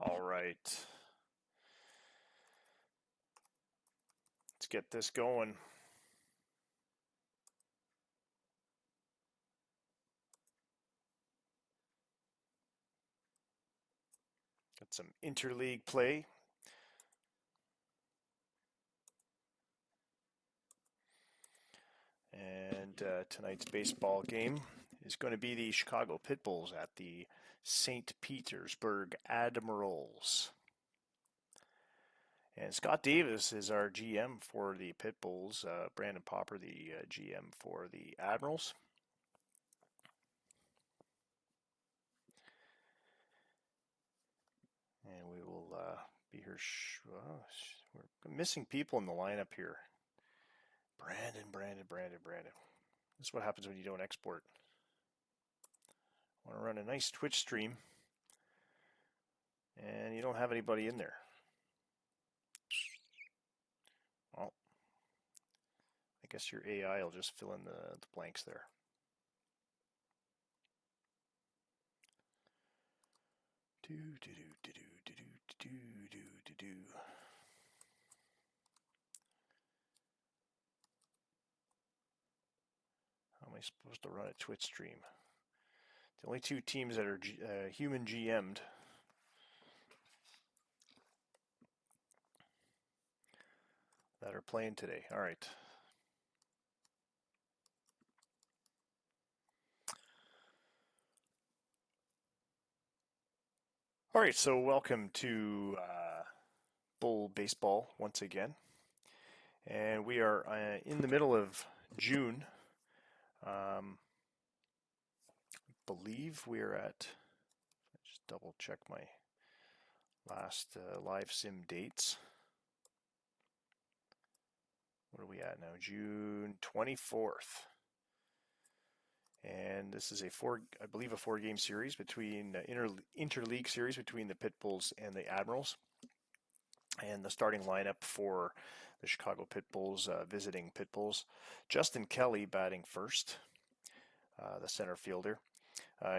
All right. Let's get this going. Got some interleague play. And tonight's baseball game is going to be the Chicago Pitbulls at the St. Petersburg Admirals. And Scott Davis is our GM for the Pitbulls. Brandon Popper, the GM for the Admirals. And we will be here. We're missing people in the lineup here. Brandon. This is what happens when you don't export. I want to run a nice Twitch stream, and you don't have anybody in there. Well, I guess your AI will just fill in the blanks there. How am I supposed to run a Twitch stream? The only two teams that are human GM'd that are playing today. All right. All right, so welcome to Bull Baseball once again. And we are in the middle of June. Believe we're at, just double check my last live sim dates. What are we at now? June 24th. And this is I believe a four-game series between interleague series between the Pitbulls and the Admirals. And the starting lineup for the Chicago Pitbulls visiting Pitbulls: Justin Kelly batting first, the center fielder.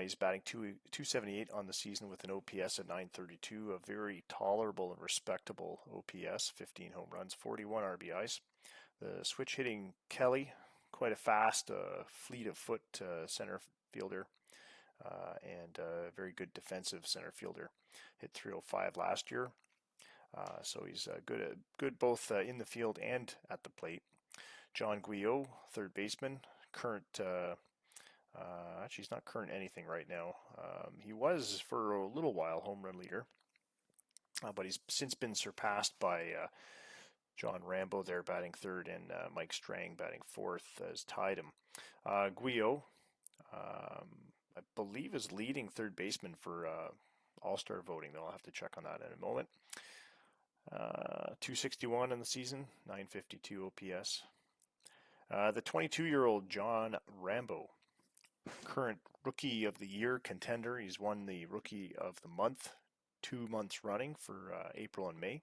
He's batting 278 on the season with an OPS at 932, a very tolerable and respectable OPS, 15 home runs, 41 RBIs. The switch hitting Kelly, quite a fast, fleet of foot center fielder, and a very good defensive center fielder. Hit 305 last year, so he's good both in the field and at the plate. John Guillot, third baseman, current. Actually, he's not current anything right now. He was for a little while home run leader, but he's since been surpassed by John Rambo there batting third, and Mike Strang batting fourth has tied him. Guillot, I believe, is leading third baseman for All-Star voting, though I'll have to check on that in a moment. 261 in the season, 952 OPS. The 22-year-old John Rambo, current Rookie of the Year contender. He's won the Rookie of the Month 2 months running for April and May.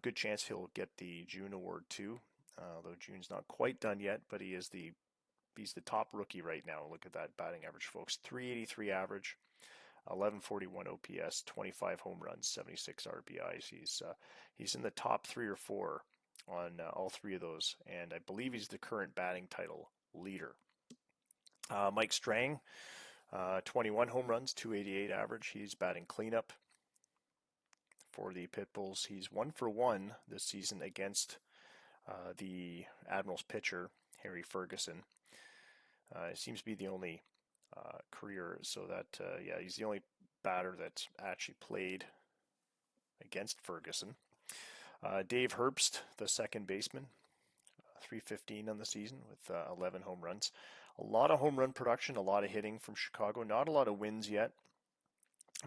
Good chance he'll get the June award too, although June's not quite done yet, but he's the top rookie right now. Look at that batting average, folks. 383 average, 1141 OPS, 25 home runs, 76 RBIs. He's in the top 3 or 4 on all 3 of those, and I believe he's the current batting title leader. Mike Strang, 21 home runs, 288 average. He's batting cleanup for the Pitbulls. He's 1 for 1 this season against the Admirals pitcher, Harry Ferguson. It seems to be the only career, so that, he's the only batter that's actually played against Ferguson. Dave Herbst, the second baseman, 315 on the season with 11 home runs. A lot of home run production, a lot of hitting from Chicago. Not a lot of wins yet,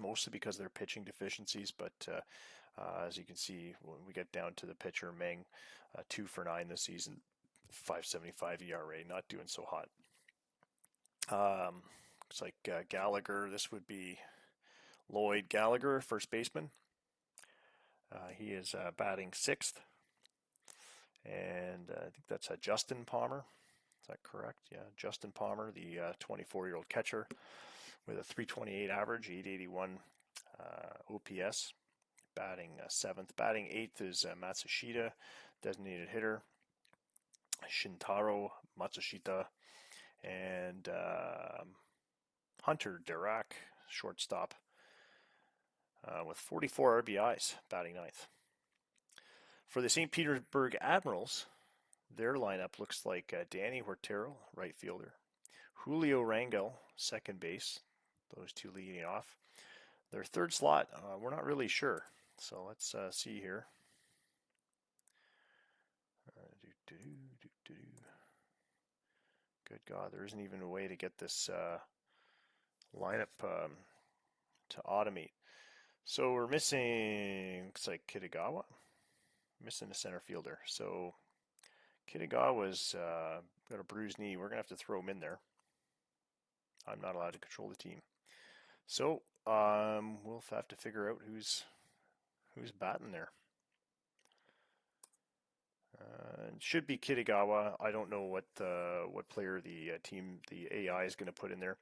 mostly because of their pitching deficiencies, but as you can see, when we get down to the pitcher, Meng, 2 for 9 this season, 5.75 ERA, not doing so hot. Looks like Gallagher, this would be Lloyd Gallagher, first baseman. He is batting 6th. And I think that's Justin Palmer. Is that correct? Yeah, Justin Palmer, the 24-year-old catcher with a 328 average, 881 OPS, batting 7th. Batting 8th is Matsushita, designated hitter. Shintaro Matsushita, and Hunter Dirac, shortstop, with 44 RBIs, batting 9th. For the St. Petersburg Admirals, their lineup looks like Danny Hortero, right fielder, Julio Rangel, second base, those two leading off. Their third slot, we're not really sure, so let's see here. Good God, there isn't even a way to get this lineup to automate. So we're missing, looks like Kitagawa, missing a center fielder. So Kitagawa's got a bruised knee. We're going to have to throw him in there. I'm not allowed to control the team. So we'll have to figure out who's batting there. It should be Kitagawa. I don't know what player the AI is going to put in there.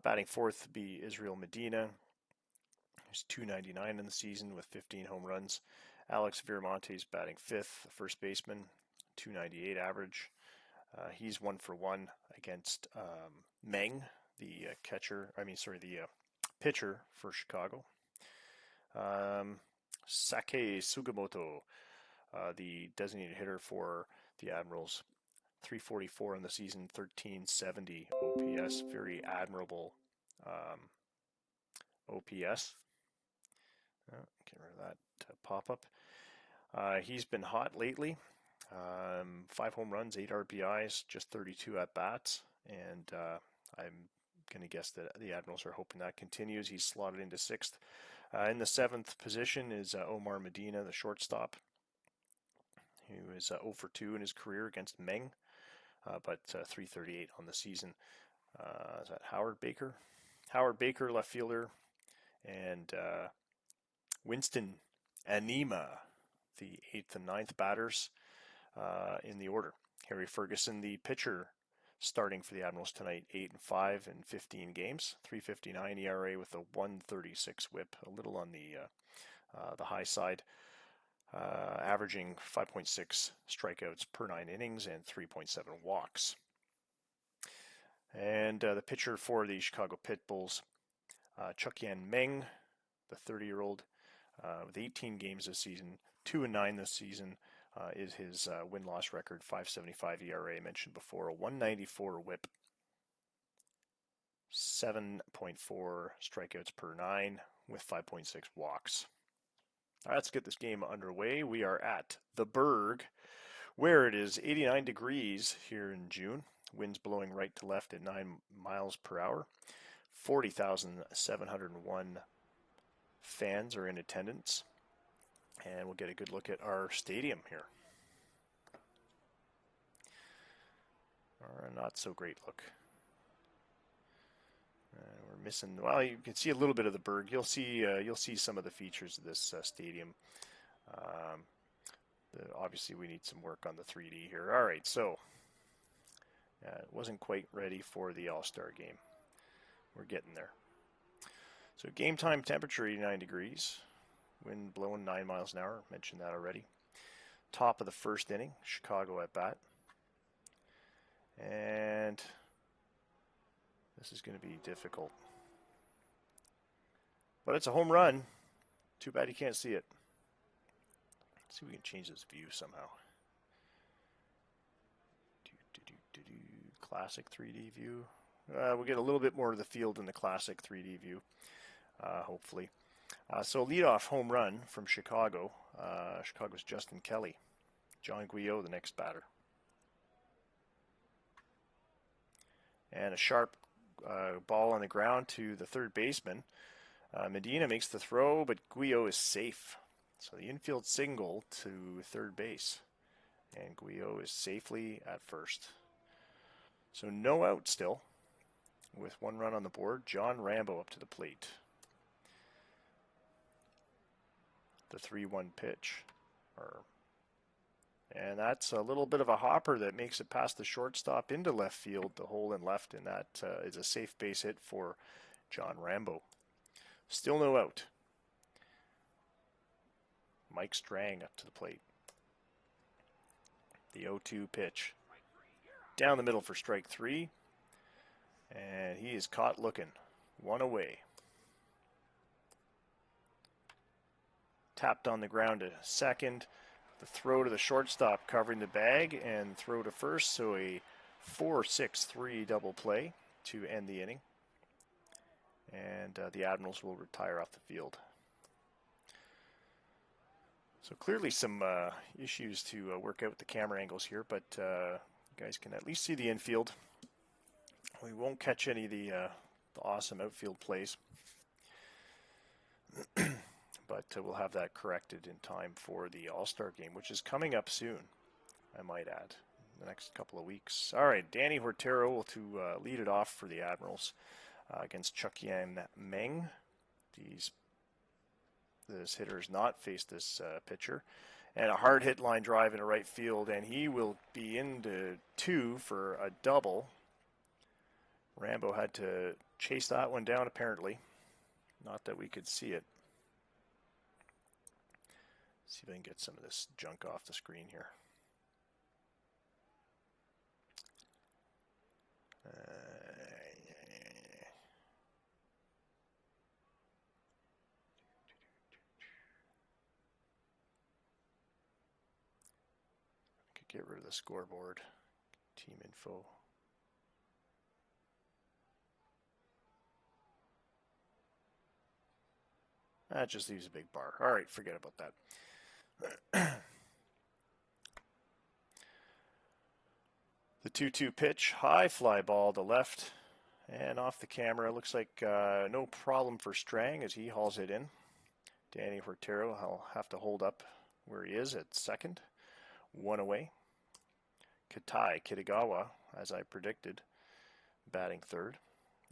Batting 4th would be Israel Medina. He's .299 in the season with 15 home runs. Alex Viramonte's batting 5th, first baseman, .298 average. He's 1 for 1 against Meng, the pitcher for Chicago. Sake Sugimoto, the designated hitter for the Admirals, 344 in the season, 1370 OPS, very admirable OPS. Get rid of that pop-up. He's been hot lately. 5 home runs, 8 RBIs, just 32 at-bats, and I'm going to guess that the Admirals are hoping that continues. He's slotted into 6th. In the 7th position is Omar Medina, the shortstop, who is 0 for 2 in his career against Meng, but 338 on the season. Is that Howard Baker? Howard Baker, left fielder, and Winston Anima, the 8th and 9th batters in the order. Harry Ferguson, the pitcher, starting for the Admirals tonight, 8-5 in 15 games, 3.59 ERA with a 1.36 WHIP, a little on the high side, averaging 5.6 strikeouts per 9 innings and 3.7 walks. And the pitcher for the Chicago Pitbulls, Chuck-Yan Meng, the 30-year-old, with 18 games this season, 2-9 this season, is his win-loss record, 5.75 ERA, mentioned before, a 1.94 WHIP, 7.4 strikeouts per 9 with 5.6 walks. All right, let's get this game underway. We are at the Berg, where it is 89 degrees here in June. Winds blowing right to left at 9 miles per hour. 40,701 fans are in attendance. And we'll get a good look at our stadium here. Or a not so great look. We're missing, well, you can see a little bit of the Berg. You'll see some of the features of this stadium. Obviously, we need some work on the 3D here. All right, so it wasn't quite ready for the All-Star game. We're getting there. So game time temperature 89 degrees. Wind blowing 9 miles an hour. Mentioned that already. Top of the first inning. Chicago at bat. And this is going to be difficult. But it's a home run. Too bad you can't see it. Let's see if we can change this view somehow. Classic 3D view. We'll get a little bit more of the field in the classic 3D view, hopefully. So leadoff home run from Chicago. Chicago's Justin Kelly. John Guyot, the next batter. And a sharp ball on the ground to the third baseman. Medina makes the throw, but Guyot is safe. So the infield single to third base. And Guyot is safely at first. So no out still. With 1 run on the board, John Rambo up to the plate. The 3-1 pitch. And that's a little bit of a hopper that makes it past the shortstop into left field, the hole in left, and that is a safe base hit for John Rambo. Still no out. Mike Strang up to the plate. The 0-2 pitch. Down the middle for strike 3. And he is caught looking. 1 away. Tapped on the ground to second. The throw to the shortstop covering the bag and throw to first. So a 4-6-3 double play to end the inning. And the Admirals will retire off the field. So clearly some issues to work out with the camera angles here, but you guys can at least see the infield. We won't catch any of the awesome outfield plays, but we'll have that corrected in time for the All-Star game, which is coming up soon, I might add, in the next couple of weeks. All right, Danny Hortero will lead it off for the Admirals against Chuck-Yan Meng. This hitter has not faced this pitcher. And a hard hit line drive into right field, and he will be into 2 for a double. Rambo had to chase that one down, apparently. Not that we could see it. See if I can get some of this junk off the screen here. Get rid of the scoreboard. Team info. That just leaves a big bar. All right, forget about that. The 2-2 pitch, high fly ball to left and off the camera. Looks like no problem for Strang as he hauls it in. Danny Hortero will have to hold up where he is at second. 1 away. Katai Kitagawa, as I predicted, batting third.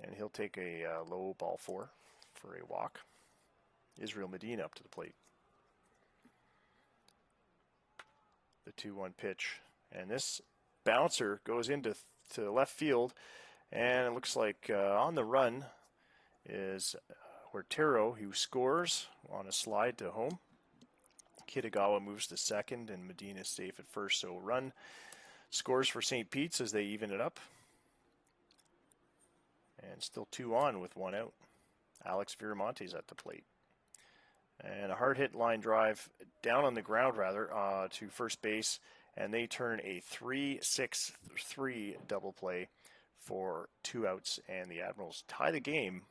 And he'll take a low ball 4 for a walk. Israel Medina up to the plate. The 2-1 pitch. And this bouncer goes into left field. And it looks like on the run is Hortero, who scores on a slide to home. Kitagawa moves to second, and Medina is safe at first. So run scores for St. Pete's as they even it up. And still 2 on with 1 out. Alex Viramonte's at the plate. And a hard hit line drive down on the ground, to first base. And they turn a 3-6-3 double play for 2 outs. And the Admirals tie the game,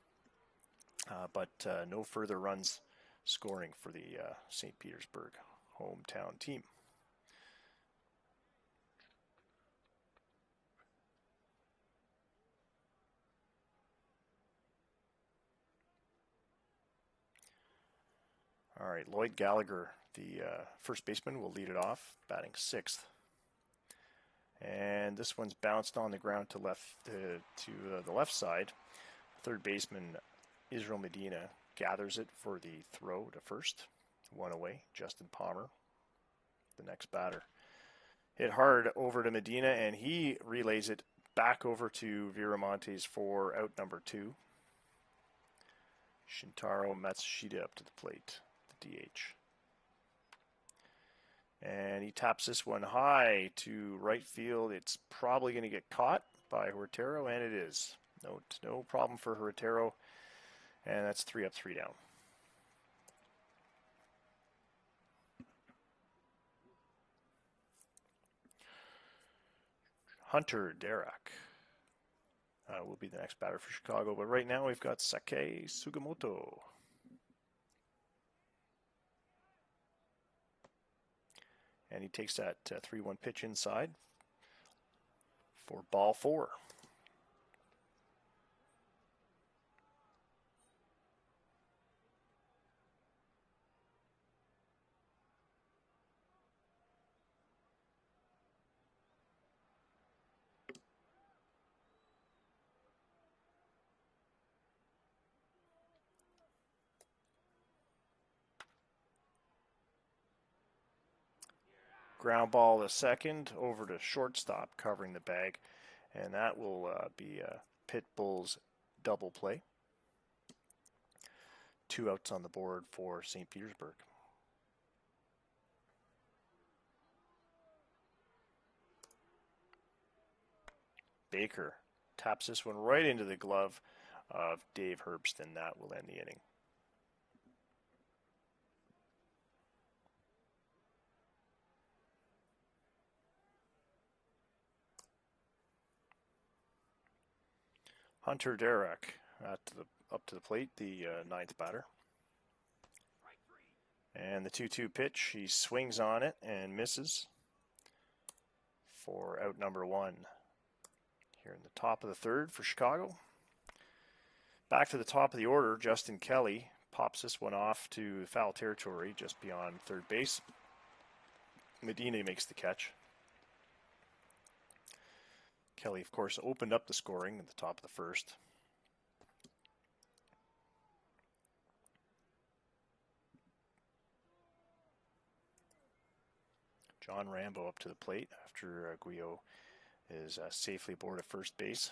but no further runs scoring for the St. Petersburg hometown team. All right, Lloyd Gallagher, the first baseman, will lead it off, batting 6th. And this one's bounced on the ground to the left side. Third baseman Israel Medina gathers it for the throw to first. 1 away. Justin Palmer, the next batter. Hit hard over to Medina, and he relays it back over to Viramontes for out number 2. Shintaro Matsushita up to the plate, the DH. And he taps this one high to right field. It's probably going to get caught by Hortero, and it is. No problem for Hortero. And that's 3 up, 3 down. Hunter Derac will be the next batter for Chicago. But right now we've got Sake Sugimoto. And he takes that 3-1 pitch inside for ball 4. Ground ball to second, over to shortstop, covering the bag. And that will be Pitbull's double play. 2 outs on the board for St. Petersburg. Baker taps this one right into the glove of Dave Herbst, and that will end the inning. Hunter Derek up to the plate, the ninth batter. And the 2-2 pitch, he swings on it and misses for out number 1. Here in the top of the third for Chicago. Back to the top of the order, Justin Kelly pops this one off to foul territory just beyond third base. Medina makes the catch. Kelly, of course, opened up the scoring at the top of the first. John Rambo up to the plate after Guillot is safely aboard at first base.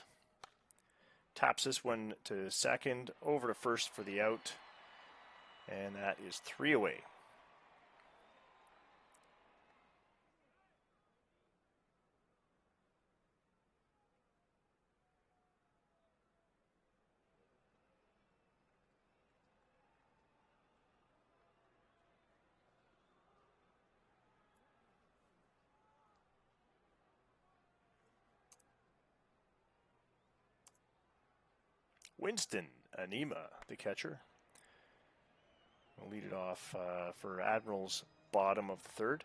Taps this one to second, over to first for the out, and that is 3 away. Winston Anima, the catcher, will lead it off for Admirals, bottom of the third.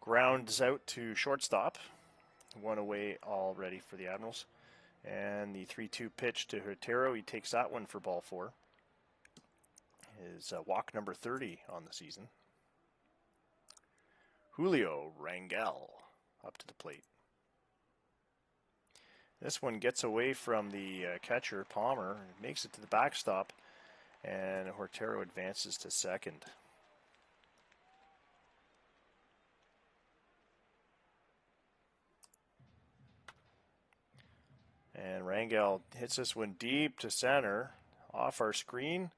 Grounds out to shortstop. 1 away already for the Admirals. And the 3-2 pitch to Hurtado. He takes that one for ball 4. His walk number 30 on the season. Julio Rangel up to the plate. This one gets away from the catcher, Palmer, makes it to the backstop, and Hurtado advances to second. And Rangel hits this one deep to center, off our screen.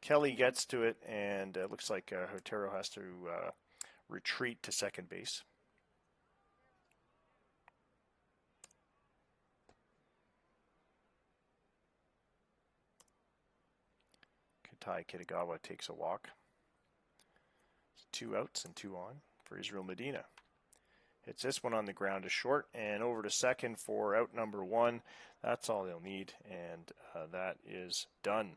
Kelly gets to it, and it looks like Hurtado has to retreat to second base. Kai Kitagawa takes a walk. 2 outs and 2 on for Israel Medina. Hits this one on the ground to short and over to second for out number 1. That's all they'll need, and that is done.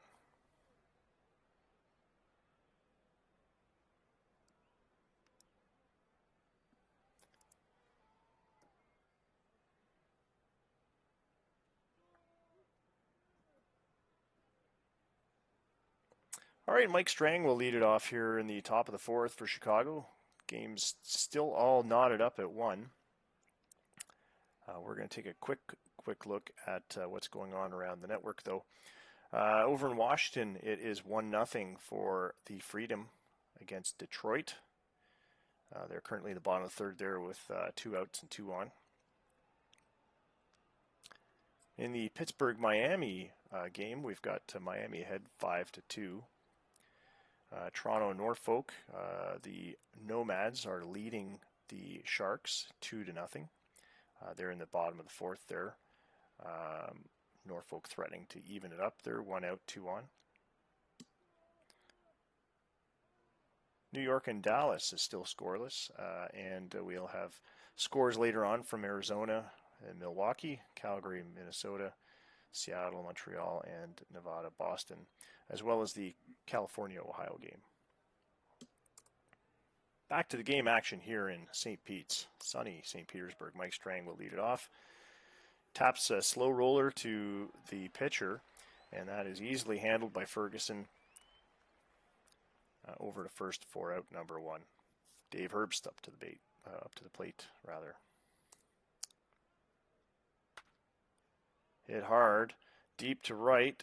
All right, Mike Strang will lead it off here in the top of the 4th for Chicago. Game's still all knotted up at 1. We're going to take a quick look at what's going on around the network, though. Over in Washington, it is 1-0 for the Freedom against Detroit. They're currently in the bottom of the 3rd there with 2 outs and 2 on. In the Pittsburgh-Miami game, we've got Miami ahead 5-2. Toronto Norfolk, the Nomads are leading the Sharks 2-0. They're in the bottom of the 4th there. Norfolk threatening to even it up there, 1 out, 2 on. New York and Dallas is still scoreless, and we'll have scores later on from Arizona and Milwaukee, Calgary, Minnesota, Seattle, Montreal, and Nevada, Boston, as well as the California-Ohio game. Back to the game action here in St. Pete's, sunny St. Petersburg. Mike Strang will lead it off. Taps a slow roller to the pitcher, and that is easily handled by Ferguson. Over to first for out number 1. Dave Herbst up to the plate. Hit hard, deep to right.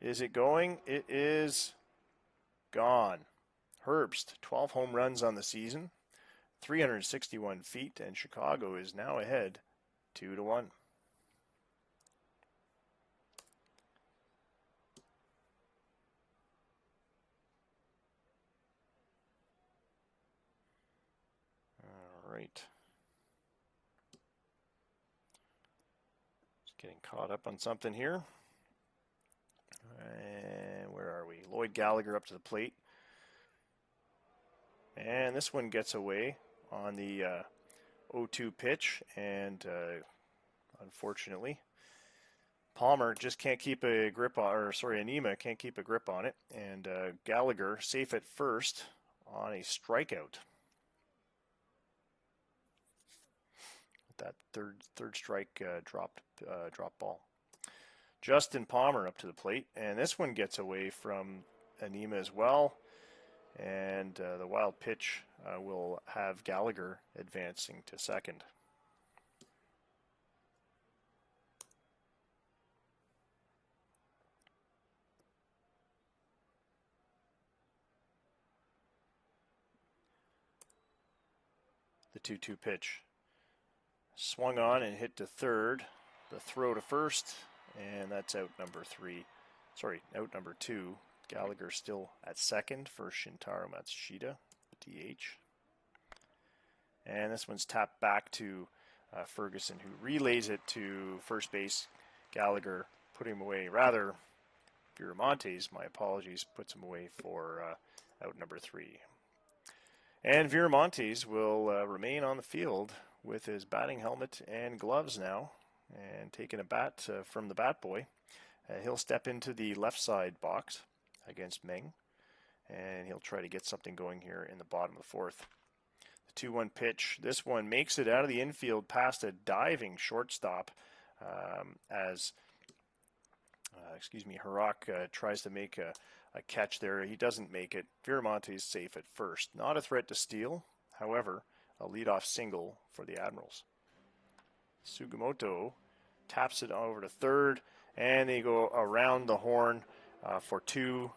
Is it going? It is gone. Herbst, 12 home runs on the season, 361 feet, and Chicago is now ahead 2-1. right. Just getting caught up on something here. And where are we? Lloyd Gallagher up to the plate. And this one gets away on the 0-2 pitch, and unfortunately, Palmer just can't keep a grip on, or sorry, Anima can't keep a grip on it, and Gallagher safe at first on a strikeout. That third strike drop ball. Justin Palmer up to the plate, and this one gets away from Anima as well, and the wild pitch will have Gallagher advancing to second. The 2-2 pitch. Swung on and hit to third. The throw to first, and that's out number 3. Sorry, out number 2. Gallagher still at second for Shintaro Matsushita, DH. And this one's tapped back to Ferguson, who relays it to first base. Gallagher put him away. Rather, Viramontes, my apologies, puts him away for out number 3. And Viramontes will remain on the field with his batting helmet and gloves now, and taking a bat from the bat boy. He'll step into the left side box against Meng, and he'll try to get something going here in the bottom of the fourth. The 2-1 pitch. This one makes it out of the infield past a diving shortstop as Harak tries to make a catch there. He doesn't make it. Viramontes safe at first. Not a threat to steal, however, a leadoff single for the Admirals. Sugimoto taps it over to third, and they go around the horn for 2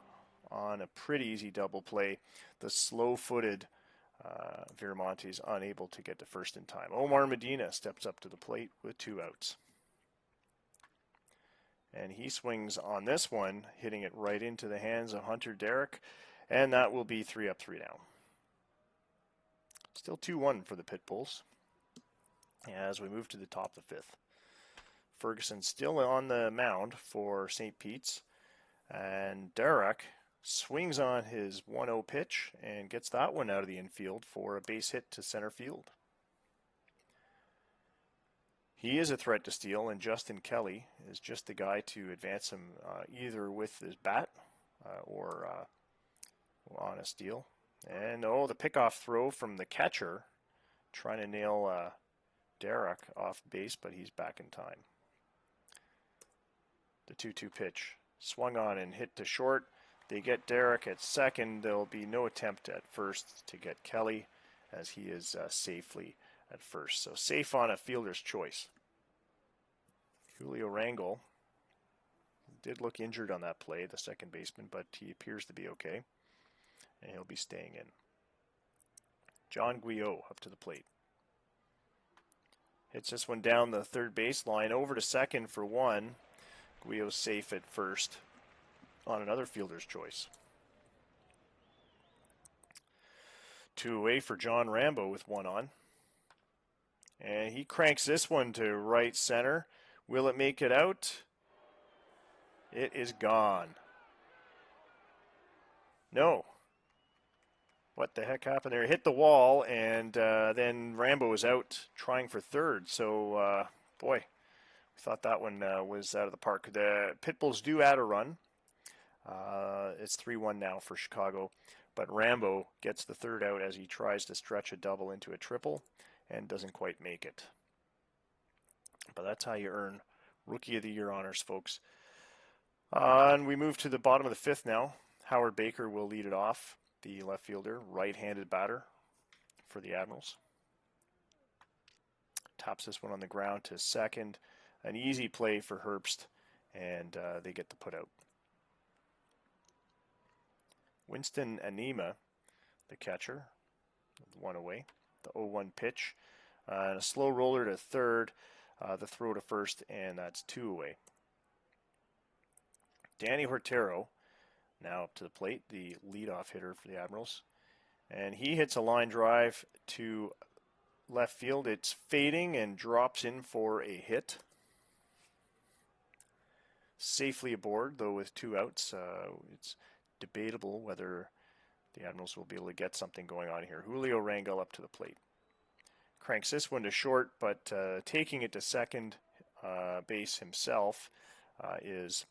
on a pretty easy double play. The slow-footed Viramontes unable to get to first in time. Omar Medina steps up to the plate with 2 outs. And he swings on this one, hitting it right into the hands of Hunter Derrick, and that will be 3 up, 3 down. Still 2-1 for the Pitbulls as we move to the top of the 5th. Ferguson still on the mound for St. Pete's, and Derrick swings on his 1-0 pitch and gets that one out of the infield for a base hit to center field. He is a threat to steal, and Justin Kelly is just the guy to advance him either with his bat or on a steal. And the pickoff throw from the catcher, trying to nail Derrick off base, but he's back in time. The 2-2 pitch, swung on and hit to short. They get Derrick at second. There will be no attempt at first to get Kelly, as he is safely at first. So safe on a fielder's choice. Julio Rangel did look injured on that play, the second baseman, but he appears to be okay, and he'll be staying in. John Guyot up to the plate. Hits this one down the third baseline, over to second for 1. Guyot's safe at first on another fielder's choice. 2 away for John Rambo with 1 on. And he cranks this one to right center. Will it make it out? It is gone. No. What the heck happened there? Hit the wall, and then Rambo was out trying for third. So, boy, we thought that one was out of the park. The Pitbulls do add a run. It's 3-1 now for Chicago. But Rambo gets the third out as he tries to stretch a double into a triple and doesn't quite make it. But that's how you earn Rookie of the Year honors, folks. And we move to the bottom of the 5th now. Howard Baker will lead it off, the left fielder, right-handed batter for the Admirals. Tops this one on the ground to second. An easy play for Herbst, and they get the put out. Winston Anima, the catcher, 1 away. The 0-1 pitch, and a slow roller to third, the throw to first, and that's 2 away. Danny Hortero now up to the plate, the leadoff hitter for the Admirals, and he hits a line drive to left field. It's fading and drops in for a hit. Safely aboard, though, with 2 outs. It's debatable whether the Admirals will be able to get something going on here. Julio Rangel up to the plate. Cranks this one to short, but taking it to second base himself is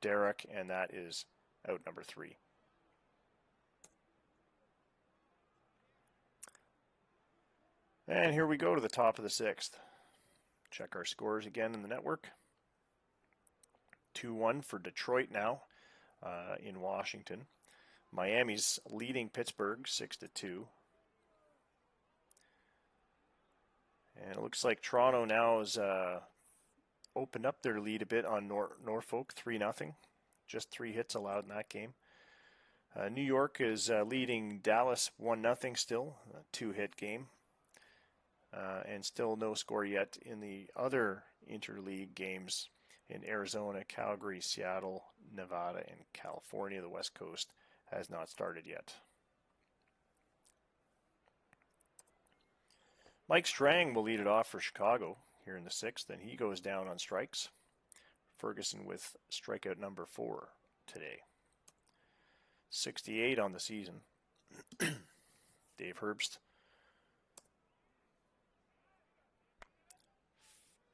Derek, and that is out number 3. And here we go to the top of the 6th. Check our scores again in the network. 2-1 for Detroit now in Washington. Miami's leading Pittsburgh 6-2. And it looks like Toronto now has opened up their lead a bit on Norfolk 3-0. Just 3 hits allowed in that game. New York is leading Dallas 1-0 still, a 2-hit game. And still no score yet in the other interleague games in Arizona, Calgary, Seattle, Nevada, and California. The West Coast has not started yet. Mike Strang will lead it off for Chicago here in the 6th, and he goes down on strikes. Ferguson with strikeout number 4 today. 68 on the season. Dave Herbst.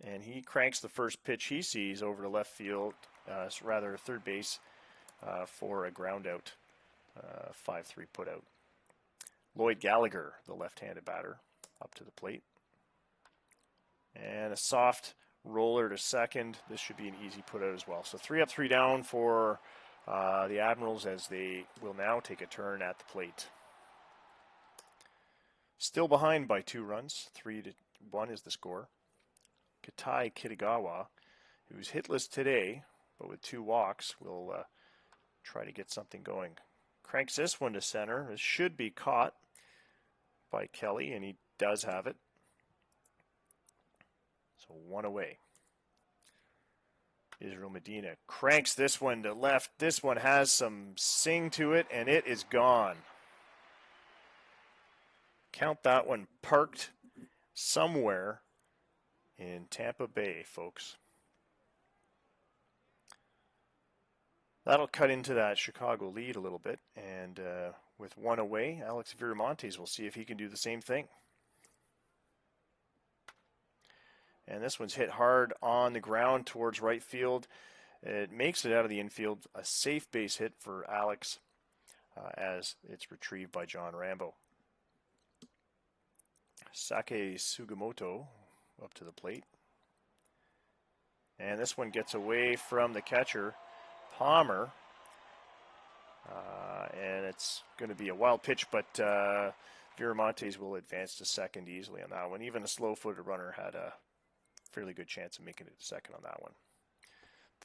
And he cranks the first pitch he sees over to left field, rather third base, for a ground out, 5-3 put out. Lloyd Gallagher, the left-handed batter, up to the plate. And a soft roller to second. This should be an easy put out as well. So 3 up, 3 down for the Admirals as they will now take a turn at the plate. Still behind by 2 runs. 3-1 is the score. Katai Kitagawa, who's hitless today, but with 2 walks, will try to get something going. Cranks this one to center. This should be caught by Kelly, and he does have it. So 1 away. Israel Medina cranks this one to left. This one has some sing to it, and it is gone. Count that one parked somewhere in Tampa Bay, folks. That'll cut into that Chicago lead a little bit, and with 1 away, Alex Viramontes will see if he can do the same thing. And this one's hit hard on the ground towards right field. It makes it out of the infield. A safe base hit for Alex as it's retrieved by John Rambo. Sake Sugimoto up to the plate. And this one gets away from the catcher, Palmer. And it's going to be a wild pitch, but Viramontes will advance to second easily on that one. Even a slow-footed runner had a fairly good chance of making it to second on that one.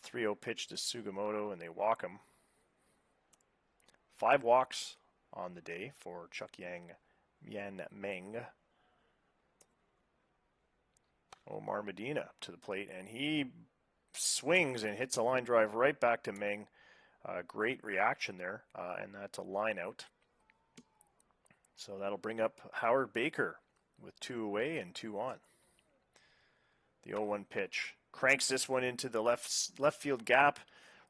3-0 pitch to Sugimoto, and they walk him. 5 walks on the day for Chuck Yan Meng. Omar Medina up to the plate, and he swings and hits a line drive right back to Meng. Great reaction there, and that's a line out. So that'll bring up Howard Baker with 2 away and 2 on. The 0-1 pitch. Cranks this one into the left field gap.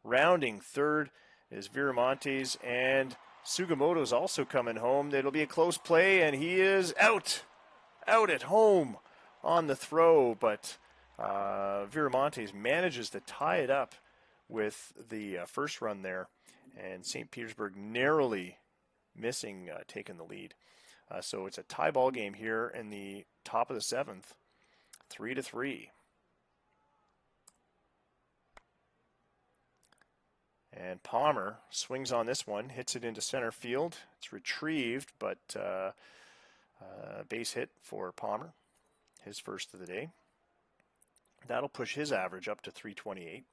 Rounding third is Viramontes, and Sugimoto's also coming home. It'll be a close play, and he is out. Out at home on the throw, but Viramontes manages to tie it up with the first run there, and St. Petersburg narrowly missing taking the lead. So it's a tie ball game here in the top of the 7th, 3-3. And Palmer swings on this one, hits it into center field. It's retrieved, but base hit for Palmer, his first of the day. That'll push his average up to 328.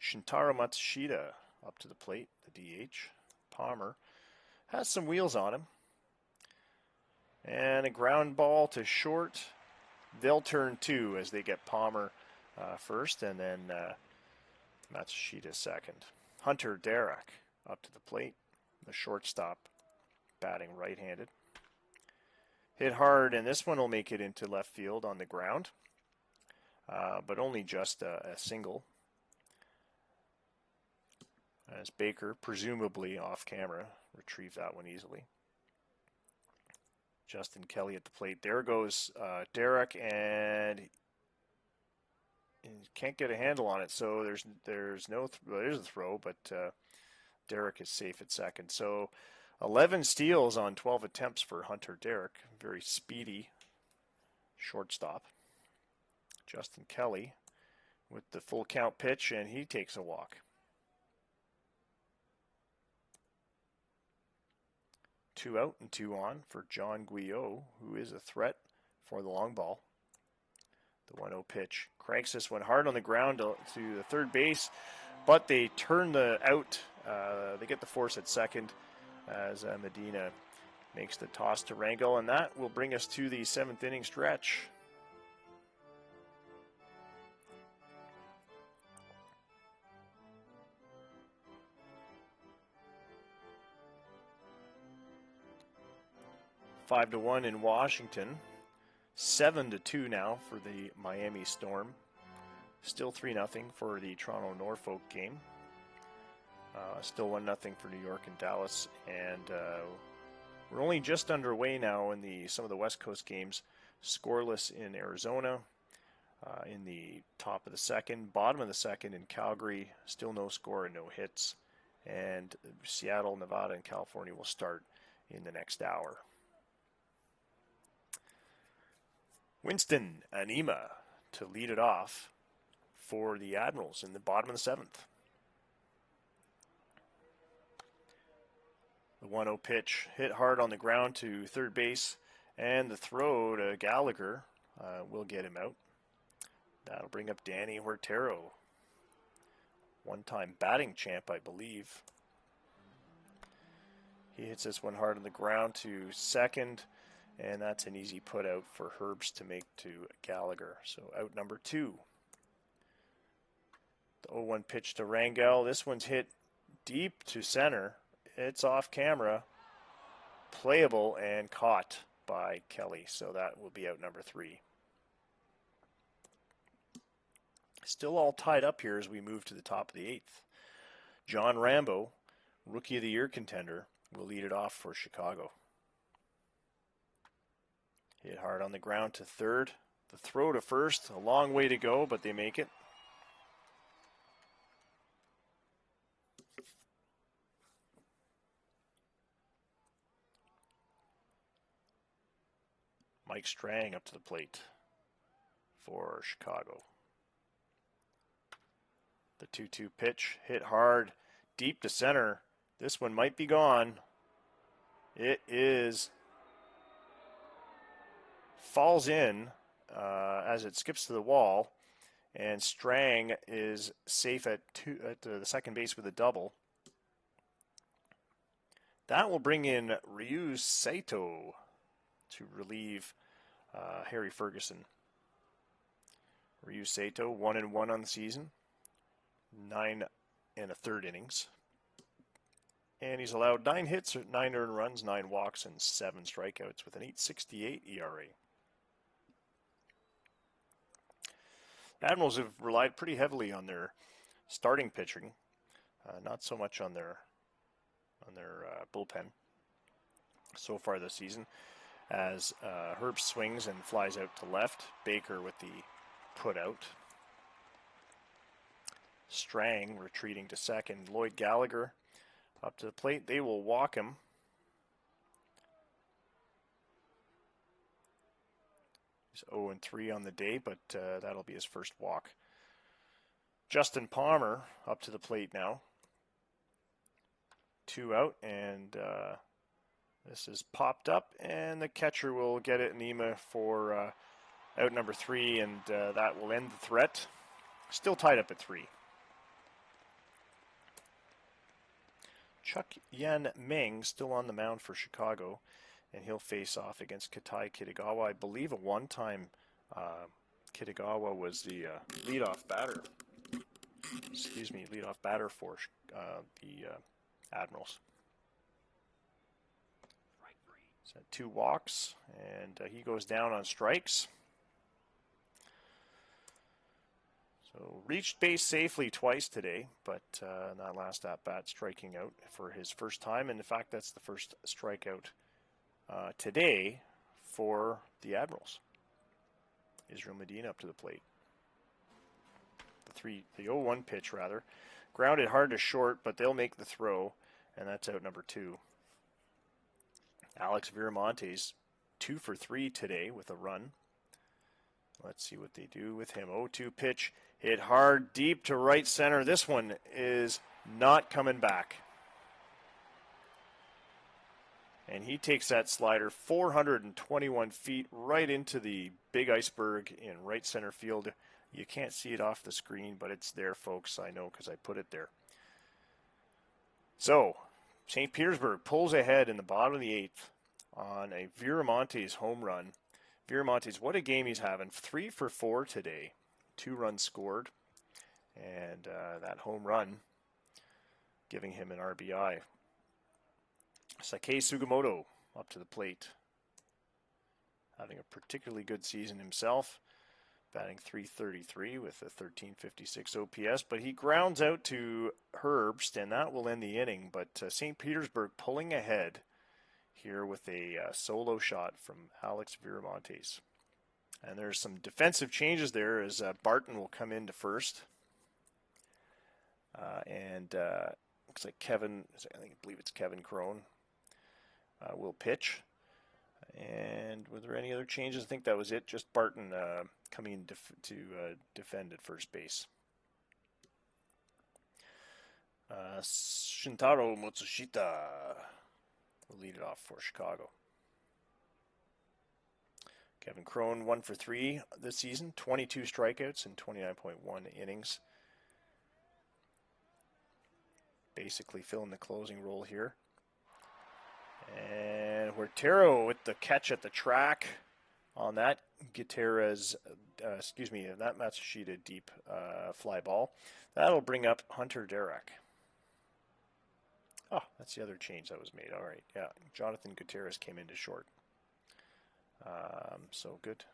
Shintaro Matsushita up to the plate, the DH. Palmer has some wheels on him. And a ground ball to short. They'll turn 2 as they get Palmer first, and then Matsushita second. Hunter Derek up to the plate, the shortstop, batting right-handed. Hit hard, and this one will make it into left field on the ground, but only just a single. As Baker, presumably off camera, retrieved that one easily. Justin Kelly at the plate. There goes Derek, and he can't get a handle on it. So there's a throw, but Derek is safe at second. So 11 steals on 12 attempts for Hunter Derek. Very speedy shortstop. Justin Kelly with the full count pitch, and he takes a walk. 2 out and 2 on for John Guyot, who is a threat for the long ball. The 1-0 pitch. Cranks this one hard on the ground to the third base, but they turn the out. They get the force at second as Medina makes the toss to Rangel, and that will bring us to the 7th inning stretch. Five to 1 in Washington. 7-2 now for the Miami Storm. Still 3-0 for the Toronto-Norfolk game. Still 1-0 for New York and Dallas. And we're only just underway now in some of the West Coast games. Scoreless in Arizona in the top of the second. Bottom of the second in Calgary. Still no score and no hits. And Seattle, Nevada, and California will start in the next hour. Winston Anima to lead it off for the Admirals in the bottom of the 7th. The 1-0 pitch hit hard on the ground to third base, and the throw to Gallagher will get him out. That'll bring up Danny Huertero, one-time batting champ, I believe. He hits this one hard on the ground to second, and that's an easy put out for Herbst to make to Gallagher. So out number 2. The 0-1 pitch to Rangel. This one's hit deep to center. It's off camera, playable, and caught by Kelly. So that will be out number 3. Still all tied up here as we move to the top of the 8th. John Rambo, Rookie of the Year contender, will lead it off for Chicago. Hit hard on the ground to third. The throw to first, a long way to go, but they make it. Mike Strang up to the plate for Chicago. The 2-2 pitch, hit hard, deep to center. This one might be gone. It is. Falls in as it skips to the wall, and Strang is safe at the second base with a double. That will bring in Ryu Saito to relieve Harry Ferguson. Ryu Saito, 1-1 on the season, 9 1/3 innings. And he's allowed 9 hits, 9 earned runs, 9 walks, and 7 strikeouts with an 8.68 ERA. Admirals have relied pretty heavily on their starting pitching, not so much on their bullpen so far this season. As Herb swings and flies out to left, Baker with the put out. Strang retreating to second. Lloyd Gallagher up to the plate. They will walk him. He's 0-3 on the day, but that'll be his first walk. Justin Palmer up to the plate now. 2 out, and this is popped up, and the catcher will get it, Nima, for out number 3, and that will end the threat. Still tied up at 3. Chuck Yan Meng still on the mound for Chicago, and he'll face off against Katai Kitagawa. I believe at one time Kitagawa was the leadoff batter. Leadoff batter for the Admirals. He's had 2 walks, and he goes down on strikes. So reached base safely twice today, but that last at-bat striking out for his first time. And in fact, that's the first strikeout today for the Admirals. Israel Medina up to the plate. The 0-1 pitch, rather. Grounded hard to short, but they'll make the throw, and that's out number 2. Alex Viramontes, 2 for 3 today with a run. Let's see what they do with him. 0-2 pitch, hit hard, deep to right center. This one is not coming back. And he takes that slider 421 feet right into the big iceberg in right center field. You can't see it off the screen, but it's there, folks. I know because I put it there. So, St. Petersburg pulls ahead in the bottom of the 8th on a Viramontes home run. Viramontes, what a game he's having. 3 for 4 today. 2 runs scored. And that home run giving him an RBI. Sake Sugimoto up to the plate. Having a particularly good season himself. Batting .333 with a 1356 OPS. But he grounds out to Herbst, and that will end the inning. But St. Petersburg pulling ahead here with a solo shot from Alex Viramontes. And there's some defensive changes there as Barton will come into first. And looks like I believe it's Kevin Crone will pitch. And were there any other changes? I think that was it. Just Barton coming to defend at first base. Shintaro Matsushita will lead it off for Chicago. Kevin Crone, 1 for 3 this season, 22 strikeouts in 29.1 innings. Basically filling the closing role here. And Huertero with the catch at the track on that that Matsushita deep fly ball. That'll bring up Hunter Derek. Oh, that's the other change that was made. All right, yeah. Jonathan Gutierrez came into short. So good.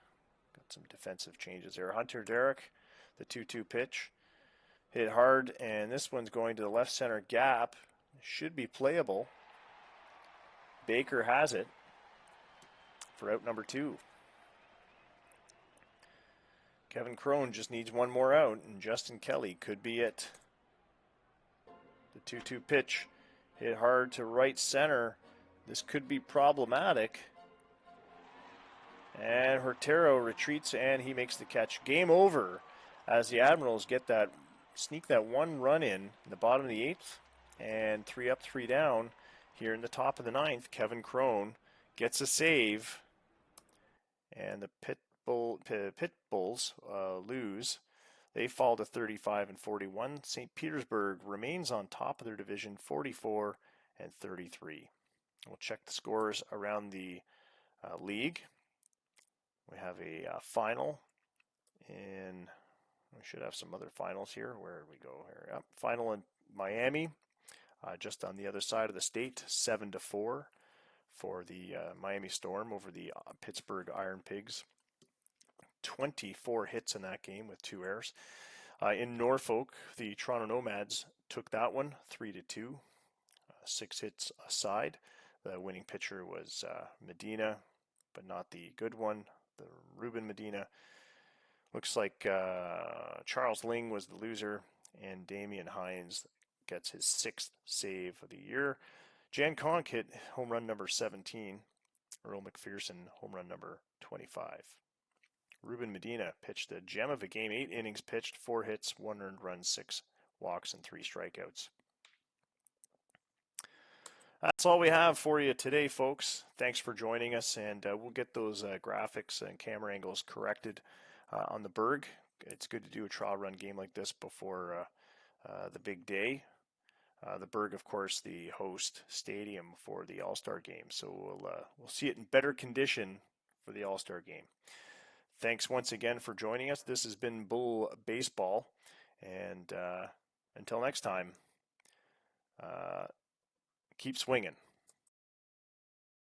Got some defensive changes there. Hunter Derek, the 2-2 pitch. Hit hard, and this one's going to the left center gap. Should be playable. Baker has it for out number 2. Kevin Crone just needs one more out, and Justin Kelly could be it. The 2-2 pitch hit hard to right center. This could be problematic. And Huertero retreats, and he makes the catch. Game over as the Admirals sneak that one run in the bottom of the 8th, and 3 up, 3 down. Here in the top of the 9th, Kevin Crone gets a save, and the Pit Bulls lose. They fall to 35 and 41. St. Petersburg remains on top of their division, 44 and 33. We'll check the scores around the league. We have a final in. We should have some other finals here. Where did we go here? Yep. Final in Miami. Just on the other side of the state, 7-4 for the Miami Storm over the Pittsburgh Iron Pigs. 24 hits in that game with 2 errors. In Norfolk, the Toronto Nomads took that one 3-2, 6 hits aside. The winning pitcher was Medina, but not the good one, the Ruben Medina. Looks like Charles Ling was the loser, and Damian Hines gets his 6th save of the year. Jan Conk hit home run number 17. Earl McPherson home run number 25. Ruben Medina pitched the gem of a game. 8 innings pitched, 4 hits, 1 earned run, 6 walks, and 3 strikeouts. That's all we have for you today, folks. Thanks for joining us, and we'll get those graphics and camera angles corrected on the Berg. It's good to do a trial run game like this before the big day. The Berg, of course, the host stadium for the All-Star game. So we'll see it in better condition for the All-Star game. Thanks once again for joining us. This has been Bull Baseball. And until next time, keep swinging.